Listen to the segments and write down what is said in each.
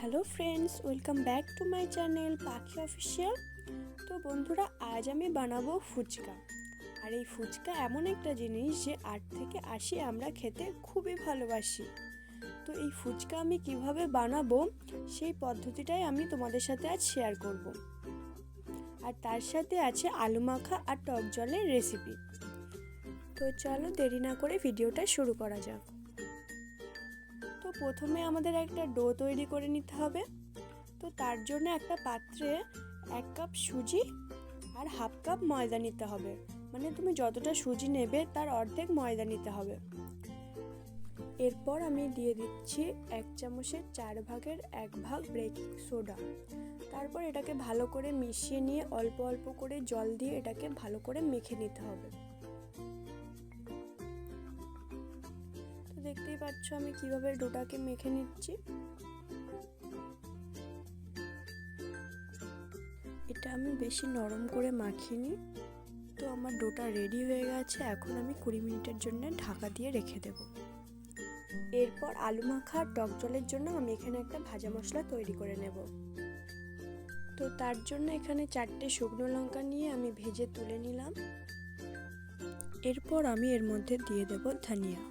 Hello friends, welcome back to my channel পাখি official. তো বন্ধুরা, আজ আমি বানাবো ফুচকা। আর এই ফুচকা এমন একটা জিনিস যে 8 থেকে 80 আমরা খেতে খুবই ভালোবাসি। তো এই ফুচকা আমি কিভাবে বানাবো সেই পদ্ধতিটাই আমি তোমাদের সাথে আজ শেয়ার করব। আর তার সাথে আছে আলু মাখা আর টক জলের রেসিপি। তো চলো দেরি না করে ভিডিওটা শুরু করা যাক। তো প্রথমে আমাদের একটা ডো তৈরি করে নিতে হবে। তো তার জন্য একটা পাত্রে 1 কাপ সুজি আর হাফ কাপ ময়দা নিতে হবে। মানে তুমি যতটা সুজি নেবে তার অর্ধেক ময়দা নিতে হবে। এরপর আমি দিয়ে দিচ্ছি 1 চামচের 4 ভাগের 1 ভাগ বেকিং সোডা। তারপর এটাকে ভালো করে মিশিয়ে নিয়ে অল্প অল্প করে জল দিয়ে এটাকে ভালো করে মেখে নিতে হবে। তো দেখতেই পাচ্ছ আমি কিভাবে ডোটাকে মেখে নিচ্ছি। এটা আমি বেশি নরম করে মাখিনি। তো আমার ডোটা রেডি হয়ে গেছে। এখন আমি 20 মিনিটের জন্য ঢাকা দিয়ে রেখে দেব। এরপর আলু মাখা আর টক জলের জন্য আমি এখানে একটা ভাজা মশলা তৈরি করে নেব। তো তার জন্য এখানে 4টে শুকনো লঙ্কা নিয়ে আমি ভেজে তুলে নিলাম। এরপর আমি এর মধ্যে দিয়ে দেব ধনিয়া।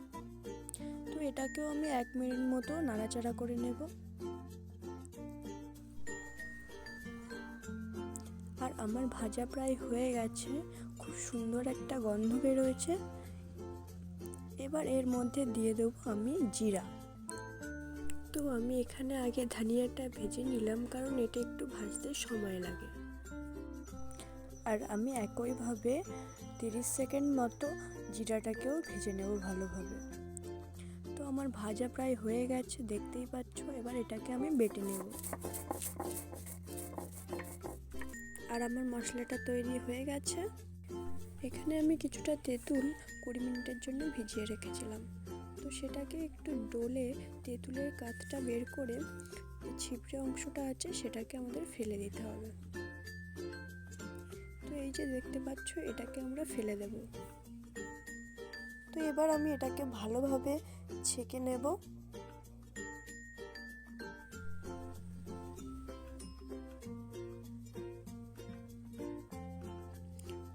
তো এটাকেও আমি 1 মিনিট মতো নাড়াচাড়া করে নেব। আর আমার ভাজা প্রায় হয়ে গেছে, খুব সুন্দর একটা গন্ধ বেরোয়েছে। এবার এর মধ্যে দিয়ে দেব আমি জিরা। তো আমি এখানে আগে ধনিয়াটা ভেজে নিলাম, কারণ এটা একটু ভাজতে সময় লাগে। আর আমি একইভাবে 30 সেকেন্ড মতো জিরাটাকেও ভেজে নেব ভালোভাবে। তো আমার ভাজা প্রায় হয়ে গেছে, দেখতেই পাচ্ছ। এবার এটাকে আমি বেটে নেব। আর আমার মশলাটা তৈরি হয়ে গেছে। এখানে আমি কিছুটা তেঁতুল 20 মিনিটের জন্য ভিজিয়ে রেখেছিলাম। তো সেটাকে একটু ডলে তেঁতুলের কাতটা বের করে ছিপড়ে অংশটা আছে সেটাকে আমাদের ফেলে দিতে হবে। তো এই যে দেখতে পাচ্ছ, এটাকে আমরা ফেলে দেব। তো এবার আমি এটাকে ভালোভাবে ছেঁকে নেব।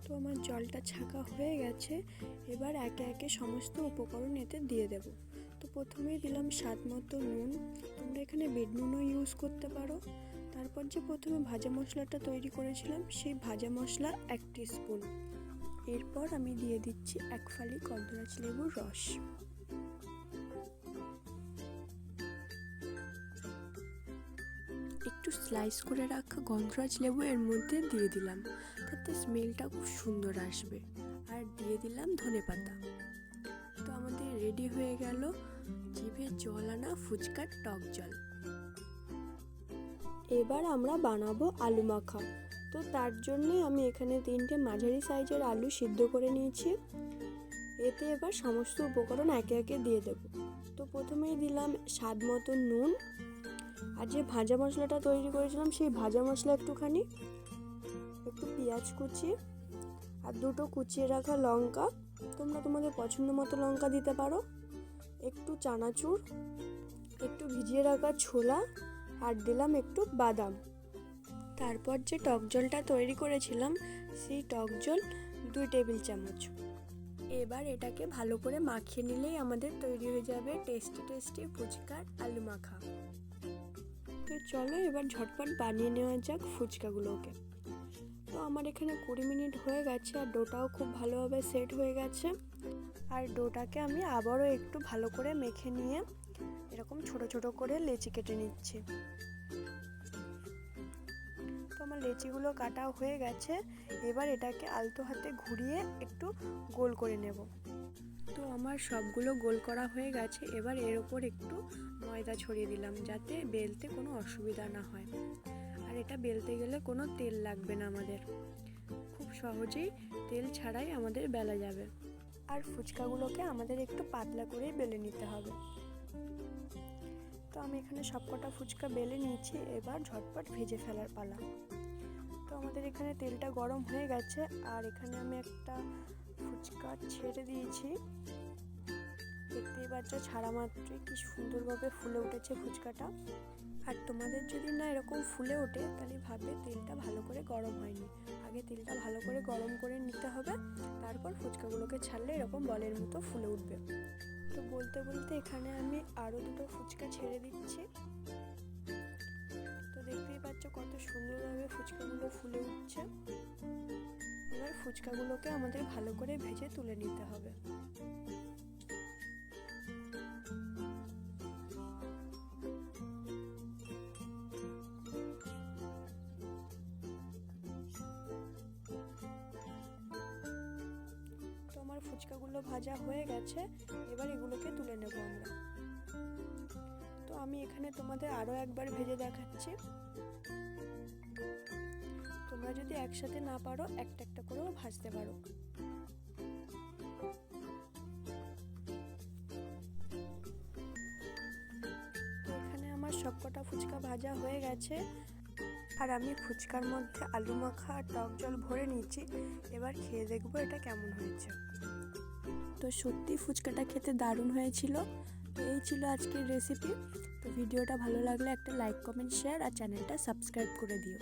তো আমার জলটা ছাঁকা হয়ে গেছে। এবার একে একে সমস্ত উপকরণ এতে দিয়ে দেব। তো প্রথমেই দিলাম স্বাদ মতো নুন। তোমরা এখানে বিট নুনও ইউজ করতে পারো। তারপর যে প্রথমে ভাজা মশলাটা তৈরি করেছিলাম সেই ভাজা মশলা 1 টিস্পুন। এরপর আমি দিয়ে দিচ্ছি 1 ফালি গন্ধরাজ লেবুর রস। একটু স্লাইস করে রাখা গন্ধরাজ লেবু এর মধ্যে দিয়ে দিলাম, তাতে স্মেলটা খুব সুন্দর আসবে। আর দিয়ে দিলাম ধনেপাতা। তো আমাদের রেডি হয়ে গেল জিভে জল আনা ফুচকার টক জল। এবার আমরা বানাবো আলু মাখা। তো তার জন্য আমি এখানে 3টে মাঝারি সাইজের আলু সিদ্ধ করে নিয়েছি। এতে এবার সমস্ত উপকরণ একে একে দিয়ে দেব। তো প্রথমেই দিলাম স্বাদ মতো নুন। আর যে ভাজা মশলাটা তৈরি করেছিলাম সেই ভাজা মশলা একটুখানি, একটু পেঁয়াজ কুচি আর 2টো কুচিয়ে রাখা লঙ্কা। তোমরা তোমাদের পছন্দ মতো লঙ্কা দিতে পারো। একটু চানাচুর, একটু ভিজিয়ে রাখা ছোলা, আর দিলাম একটু বাদাম। তারপর যে টক জলটা তৈরি করেছিলাম সেই টক জল 2 টেবিল চামচ। এবার এটাকে ভালো করে মাখিয়ে নিলেই আমাদের তৈরি হয়ে যাবে টেস্টি টেস্টি ফুচকার আলু মাখা। তো চলো এবার ঝটপট বানিয়ে নেওয়া যাক ফুচকাগুলোকে। তো আমার এখানে 20 মিনিট হয়ে গেছে আর ডোটাও খুব ভালোভাবে সেট হয়ে গেছে। আর ডোটাকে আমি আবারও একটু ভালো করে মেখে নিয়ে এরকম ছোট ছোট করে লেচি কেটে নিচ্ছি। তো আমার লেচিগুলো কাটা হয়ে গেছে। এবার এটাকে আলতো হাতে ঘুরিয়ে একটু গোল করে নেব। তো আমার সবগুলো গোল করা হয়ে গেছে। এবার এর ওপর একটু ময়দা ছড়িয়ে দিলাম, যাতে বেলতে কোনো অসুবিধা না হয়। আর এটা বেলতে গেলে কোনো তেল লাগবে না আমাদের, খুব সহজেই তেল ছাড়াই আমাদের বেলা যাবে। আর ফুচকাগুলোকে আমাদের একটু পাতলা করেই বেলে নিতে হবে। তো আমি এখানে সবকটা ফুচকা বেলে নিয়েছি। এবার ঝটপট ভেজে ফেলার পালা। তো আমাদের এখানে তেলটা গরম হয়ে গেছে। আর এখানে আমি একটা ফুচকা ছেড়ে দিয়েছি, দেখতেই পাচ্ছ ছাড়া মাত্রই কি সুন্দরভাবে ফুলে উঠেছে ফুচকাটা। আর তোমাদের যদি না এরকম ফুলে ওঠে তাহলে ভাববে তেলটা ভালো করে গরম হয়নি। আগে তেলটা ভালো করে গরম করে নিতে হবে, তারপর ফুচকাগুলোকে ছাড়লে এরকম বলের মতো ফুলে উঠবে। তো বলতে বলতে এখানে আমি আরও দুটো ফুচকা ছেড়ে দিচ্ছি। তো দেখতেই পাচ্ছ কত সুন্দরভাবে ফুচকাগুলো ফুলে উঠছে। এবার ফুচকাগুলোকে আমাদের ভালো করে ভেজে তুলে নিতে হবে। তো আমার ফুচকাগুলো ভাজা হয়ে গেছে, এবার এগুলোকে তুলে নেব আমরা। তো আমি এখানে তোমাদের আরও একবার ভেজে দেখাচ্ছি। তোমরা যদি একসাথে না পারো একটা একটা করেও ভাজতে পারো। তো এখানে আমার সবকটা ফুচকা ভাজা হয়ে গেছে, আর আমি ফুচকার মধ্যে আলু মাখা আর টক জল ভরে নিয়েছি। এবার খেয়ে দেখবো এটা কেমন হয়েছে। তো সত্যি ফুচকাটা খেতে দারুণ হয়েছিল। তো এই ছিল আজকের রেসিপি। তো ভিডিওটা ভালো লাগলে একটা লাইক, কমেন্ট, শেয়ার আর চ্যানেলটা সাবস্ক্রাইব করে দিও।